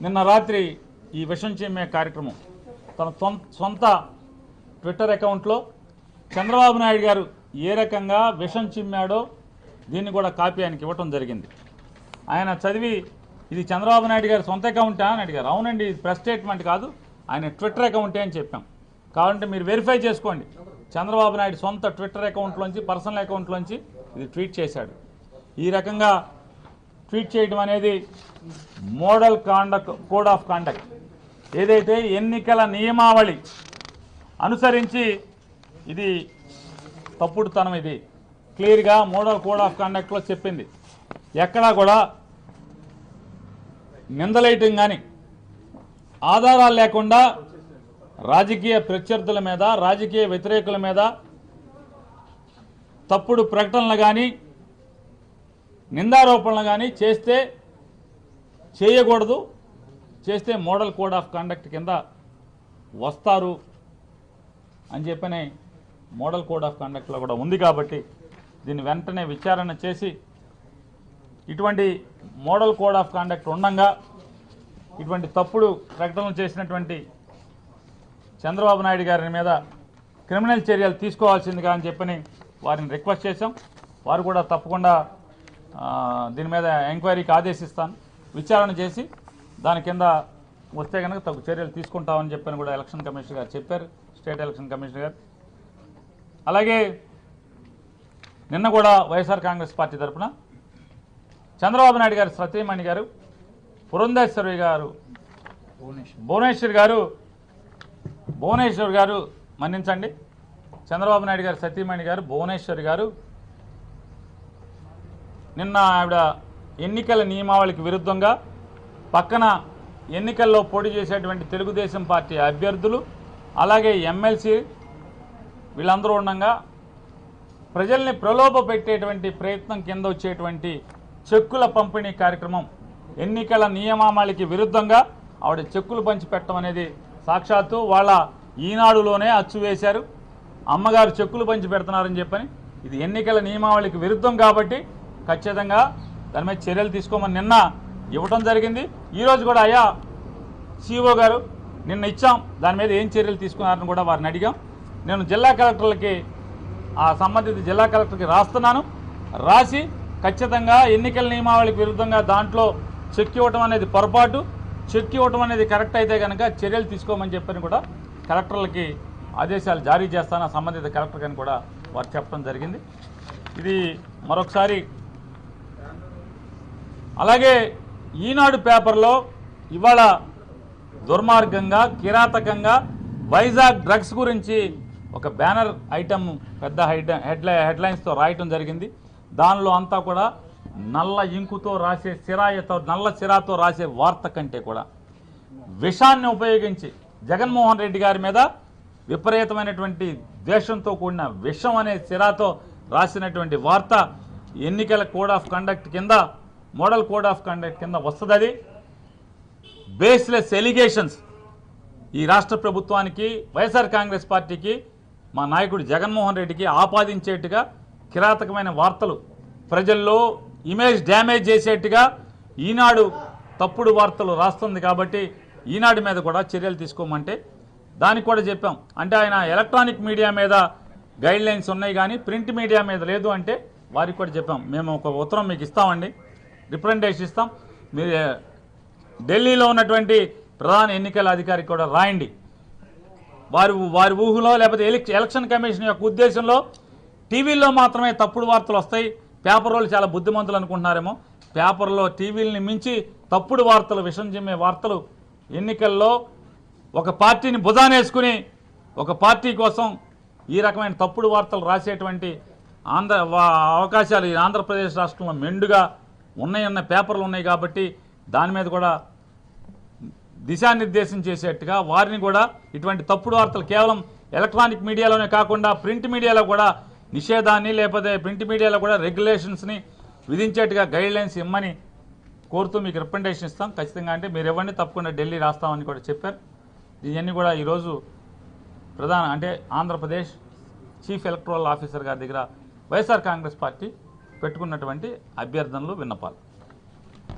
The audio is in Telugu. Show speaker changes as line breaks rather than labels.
నిన్న రాత్రి ఈ విషం చిమ్మే కార్యక్రమం తన సొంత ట్విట్టర్ అకౌంట్లో చంద్రబాబు నాయుడు గారు ఏ రకంగా విషం చిమ్మాడో దీన్ని కూడా కాపీ ఆయనకి ఇవ్వటం జరిగింది. ఆయన చదివి ఇది చంద్రబాబు నాయుడు గారి సొంత అకౌంటా అని అడిగారు. అవునండి, ఇది ప్రెస్ స్టేట్మెంట్ కాదు, ఆయన ట్విట్టర్ అకౌంటే అని చెప్పాం. కావాలంటే మీరు వెరిఫై చేసుకోండి. చంద్రబాబు నాయుడు సొంత ట్విట్టర్ అకౌంట్లోంచి, పర్సనల్ అకౌంట్లోంచి ఇది ట్వీట్ చేశాడు. ఈ రకంగా ట్వీట్ చేయడం అనేది మోడల్ కోడ్ ఆఫ్ కాండక్ట్ ఏదైతే ఎన్నికల నియమావళి అనుసరించి ఇది తప్పుడుతనం. ఇది క్లియర్గా మోడల్ కోడ్ ఆఫ్ కాండక్ట్లో చెప్పింది. ఎక్కడా కూడా నిందలేయటం కానీ ఆధారాలు లేకుండా రాజకీయ ప్రత్యర్థుల మీద, రాజకీయ వ్యతిరేకుల మీద తప్పుడు ప్రకటనలు కానీ నిందారోపణలు కానీ చేయకూడదు. చేస్తే మోడల్ కోడ్ ఆఫ్ కాండక్ట్ కింద వస్తారు అని చెప్పని మోడల్ కోడ్ ఆఫ్ కాండక్ట్లో కూడా ఉంది. కాబట్టి దీన్ని వెంటనే విచారణ చేసి ఇటువంటి మోడల్ కోడ్ ఆఫ్ కాండక్ట్ ఉండగా ఇటువంటి తప్పుడు ప్రకటనలు చేసినటువంటి చంద్రబాబు నాయుడు గారి మీద క్రిమినల్ చర్యలు తీసుకోవాల్సిందిగా అని చెప్పని వారిని రిక్వెస్ట్ చేశాం. వారు కూడా తప్పకుండా దీని మీద ఎంక్వైరీకి ఆదేశిస్తాను, విచారణ చేసి దాని కింద వస్తే కనుక తగు చర్యలు తీసుకుంటామని చెప్పని కూడా ఎలక్షన్ కమిషనర్ గారు చెప్పారు, స్టేట్ ఎలక్షన్ కమిషనర్ గారు. అలాగే నిన్న కూడా వైఎస్ఆర్ కాంగ్రెస్ పార్టీ తరఫున చంద్రబాబు నాయుడు గారు సతీమణి గారు పురంధేశ్వరి గారు భువనేశ్వర్ గారు మన్నించండి, చంద్రబాబు నాయుడు గారు సతీమణి గారు భువనేశ్వరి గారు నిన్న ఆవిడ ఎన్నికల నియమావళికి విరుద్ధంగా పక్కన ఎన్నికల్లో పోటీ చేసేటువంటి తెలుగుదేశం పార్టీ అభ్యర్థులు అలాగే ఎమ్మెల్సీ వీళ్ళందరూ ఉండగా ప్రజల్ని ప్రలోభ పెట్టేటువంటి ప్రయత్నం కింద వచ్చేటువంటి చెక్కుల పంపిణీ కార్యక్రమం, ఎన్నికల నియమావళికి విరుద్ధంగా ఆవిడ చెక్కులు పంచిపెట్టడం అనేది సాక్షాత్తు వాళ్ళ ఈనాడులోనే అచ్చు వేశారు. అమ్మగారు చెక్కులు పంచి పెడుతున్నారని చెప్పని ఇది ఎన్నికల నియమావళికి విరుద్ధం కాబట్టి ఖచ్చితంగా దాని మీద చర్యలు తీసుకోమని నిన్న ఇవ్వటం జరిగింది. ఈరోజు కూడా అయ్యా సిఇఓ గారు నిన్న ఇచ్చాం, దాని మీద ఏం చర్యలు తీసుకున్నారని కూడా వారిని అడిగాం. నేను జిల్లా కలెక్టర్లకి సంబంధిత జిల్లా కలెక్టర్కి రాస్తున్నాను, రాసి ఖచ్చితంగా ఎన్నికల నియమావళికి విరుద్ధంగా దాంట్లో చెక్ ఇవ్వటం అనేది పొరపాటు, చెక్ ఇవ్వటం అనేది కరెక్ట్ అయితే కనుక చర్యలు తీసుకోమని చెప్పని కూడా కలెక్టర్లకి ఆదేశాలు జారీ చేస్తాను, సంబంధిత కలెక్టర్ అని కూడా వారు చెప్పడం జరిగింది. ఇది మరొకసారి అలాగే ఈనాడు పేపర్లో ఇవాళ దుర్మార్గంగా కిరాతకంగా వైజాగ్ డ్రగ్స్ గురించి ఒక బ్యానర్ ఐటమ్ పెద్ద హెడ్లైన్స్తో రాయటం జరిగింది. దానిలో అంతా కూడా నల్ల ఇంకుతో రాసే నల్ల సిరాతో రాసే వార్త కంటే కూడా విషాన్ని ఉపయోగించి జగన్మోహన్ రెడ్డి గారి మీద విపరీతమైనటువంటి ద్వేషంతో కూడిన విషం అనే సిరాతో రాసినటువంటి వార్త ఎన్నికల కోడ్ ఆఫ్ కండక్ట్ కింద, మోడల్ కోడ్ ఆఫ్ కండక్ట్ కింద వస్తుంది. అది బేస్లెస్ ఎలిగేషన్స్ ఈ రాష్ట్ర ప్రభుత్వానికి, వైఎస్ఆర్ కాంగ్రెస్ పార్టీకి, మా నాయకుడు జగన్మోహన్ రెడ్డికి ఆపాదించేట్టుగా కిరాతకమైన వార్తలు ప్రజల్లో ఇమేజ్ డ్యామేజ్ చేసేట్టుగా ఈనాడు తప్పుడు వార్తలు రాస్తుంది. కాబట్టి ఈనాడు మీద కూడా చర్యలు తీసుకోమంటే దానికి కూడా చెప్పాం. అంటే ఆయన ఎలక్ట్రానిక్ మీడియా మీద గైడ్లైన్స్ ఉన్నాయి కానీ ప్రింట్ మీడియా మీద లేదు అంటే వారికి కూడా చెప్పాం. మేము ఒక ఉత్తరం మీకు ఇస్తామండి, రిప్రజెంటేషన్ ఇస్తాం, మీరు ఢిల్లీలో ఉన్నటువంటి ప్రధాన ఎన్నికల అధికారికి కూడా రాయండి. వారి ఊహలో లేకపోతే ఎలక్షన్ కమిషన్ యొక్క ఉద్దేశంలో టీవీల్లో మాత్రమే తప్పుడు వార్తలు వస్తాయి, పేపర్ వాళ్ళు చాలా బుద్ధిమంతులు అనుకుంటున్నారేమో, పేపర్లో టీవీలని మించి తప్పుడు వార్తలు, విషం చిమ్మే వార్తలు ఎన్నికల్లో ఒక పార్టీని భుజానేసుకుని ఒక పార్టీ కోసం ఈ రకమైన తప్పుడు వార్తలు రాసేటువంటి అవకాశాలు ఈ ఆంధ్రప్రదేశ్ రాష్ట్రంలో మెండుగా ఉన్నాయన్న పేపర్లు ఉన్నాయి. కాబట్టి దాని మీద కూడా దిశానిర్దేశం చేసేట్టుగా వారిని కూడా ఇటువంటి తప్పుడు వార్తలు కేవలం ఎలక్ట్రానిక్ మీడియాలోనే కాకుండా ప్రింట్ మీడియాలో కూడా నిషేధాన్ని, లేకపోతే ప్రింట్ మీడియాలో కూడా రెగ్యులేషన్స్ని విధించేట్టుగా గైడ్లైన్స్ ఇమ్మని కోరుతూ మీకు రిప్రజెంటేషన్ ఇస్తాం ఖచ్చితంగా. అంటే మీరు ఇవ్వండి, తప్పకుండా ఢిల్లీ రాస్తామని కూడా చెప్పారు. ఇవన్నీ కూడా ఈరోజు ఆంధ్రప్రదేశ్ చీఫ్ ఎలక్టరల్ ఆఫీసర్ గారి దగ్గర వైఎస్ఆర్ కాంగ్రెస్ పార్టీ పెట్టుకున్నటువంటి అభ్యర్థనలు, విన్నపాలు.